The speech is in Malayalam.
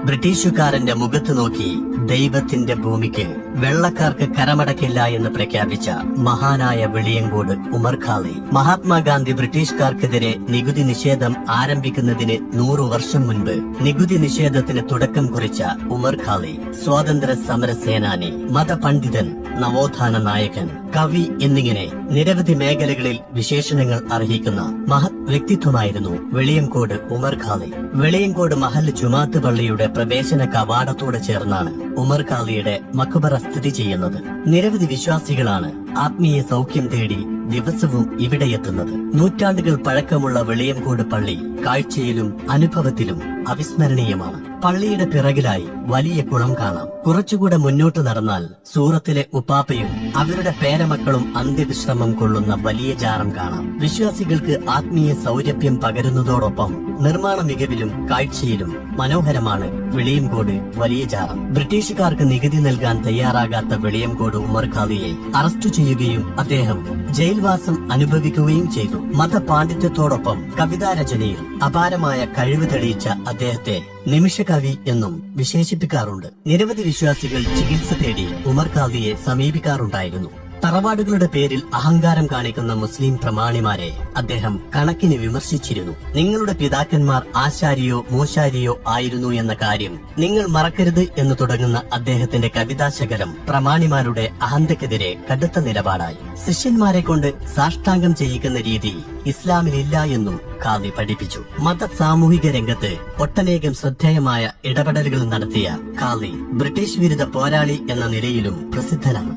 ബ്രിട്ടീഷുകാരന്റെ മുഖത്ത് നോക്കി ദൈവത്തിന്റെ ഭൂമിക്ക് വെള്ളക്കാർക്ക് കരമടക്കില്ല എന്ന് പ്രഖ്യാപിച്ച മഹാനായ വെളിയങ്കോട് ഉമർ ഖാളി. മഹാത്മാഗാന്ധി ബ്രിട്ടീഷുകാർക്കെതിരെ നികുതി നിഷേധം ആരംഭിക്കുന്നതിന് 100 വർഷം മുൻപ് നികുതി നിഷേധത്തിന് തുടക്കം കുറിച്ച ഉമർ ഖാളി സ്വാതന്ത്ര്യ സമര സേനാനി, മതപണ്ഡിതൻ, നവോത്ഥാന നായകൻ, കവി എന്നിങ്ങനെ നിരവധി മേഖലകളിൽ വിശേഷണങ്ങൾ അർഹിക്കുന്ന മഹത് വ്യക്തിത്വമായിരുന്നു വെളിയങ്കോട് ഉമർ ഖാളി. വെളിയങ്കോട് മഹൽ ജുമാഅത്ത് പള്ളിയുടെ പ്രവേശന കവാടത്തോട് ചേർന്നാണ് ഉമർ ഖാളിയുടെ മഖ്ബറ സ്ഥിതി ചെയ്യുന്നത്. നിരവധി വിശ്വാസികളാണ് ആത്മീയ സൗഖ്യം തേടി ദിവസവും ഇവിടെ എത്തുന്നത്. നൂറ്റാണ്ടുകൾ പഴക്കമുള്ള വെളിയങ്കോട് പള്ളി കാഴ്ചയിലും അനുഭവത്തിലും അവിസ്മരണീയമാണ്. പള്ളിയുടെ പിറകിലായി വലിയ കുളം കാണാം. കുറച്ചുകൂടെ മുന്നോട്ട് നടന്നാൽ സൂറത്തിലെ ഉപ്പാപ്പയും അവരുടെ പേരമക്കളും അന്ത്യവിശ്രമം കൊള്ളുന്ന വലിയ ജാറം കാണാം. വിശ്വാസികൾക്ക് ആത്മീയ സൗരഭ്യം പകരുന്നതോടൊപ്പം നിർമ്മാണ മികവിലും കാഴ്ചയിലും മനോഹരമാണ് വെളിയങ്കോട് വലിയ ജാറം. ബ്രിട്ടീഷുകാർക്ക് നികുതി നൽകാൻ തയ്യാറാകാത്ത വെളിയങ്കോട് ഉമർ ഖാളിയെ അറസ്റ്റ് ചെയ്യുകയും അദ്ദേഹം ജയിൽവാസം അനുഭവിക്കുകയും ചെയ്തു. മതപാണ്ഡിത്യത്തോടൊപ്പം കവിതാരചനയിൽ അപാരമായ കഴിവ് തെളിയിച്ച അദ്ദേഹത്തെ നിമിഷകവി എന്നും വിശേഷിപ്പിക്കാറുണ്ട്. നിരവധി വിശ്വാസികൾ ചികിത്സ തേടി ഉമർ ഖാളിയെ സമീപിക്കാറുണ്ടായിരുന്നു. തറവാടുകളുടെ പേരിൽ അഹങ്കാരം കാണിക്കുന്ന മുസ്ലിം പ്രമാണിമാരെ അദ്ദേഹം കണക്കിന് വിമർശിച്ചിരുന്നു. നിങ്ങളുടെ പിതാക്കന്മാർ ആശാരിയോ മൂശാരിയോ ആയിരുന്നു എന്ന കാര്യം നിങ്ങൾ മറക്കരുത് എന്ന് തുടങ്ങുന്ന അദ്ദേഹത്തിന്റെ കവിതാശകലം പ്രമാണിമാരുടെ അഹന്തക്കെതിരെ കടുത്ത നിലപാടായി. ശിഷ്യന്മാരെ കൊണ്ട് സാഷ്ടാംഗം ചെയ്യിക്കുന്ന രീതി ഇസ്ലാമിലില്ല എന്നും ഖാളി പഠിപ്പിച്ചു. മത സാമൂഹിക രംഗത്ത് ഒട്ടനേകം ശ്രദ്ധേയമായ ഇടപെടലുകൾ നടത്തിയ ഖാളി ബ്രിട്ടീഷ് വിരുദ്ധ പോരാളി എന്ന നിലയിലും പ്രസിദ്ധനാണ്.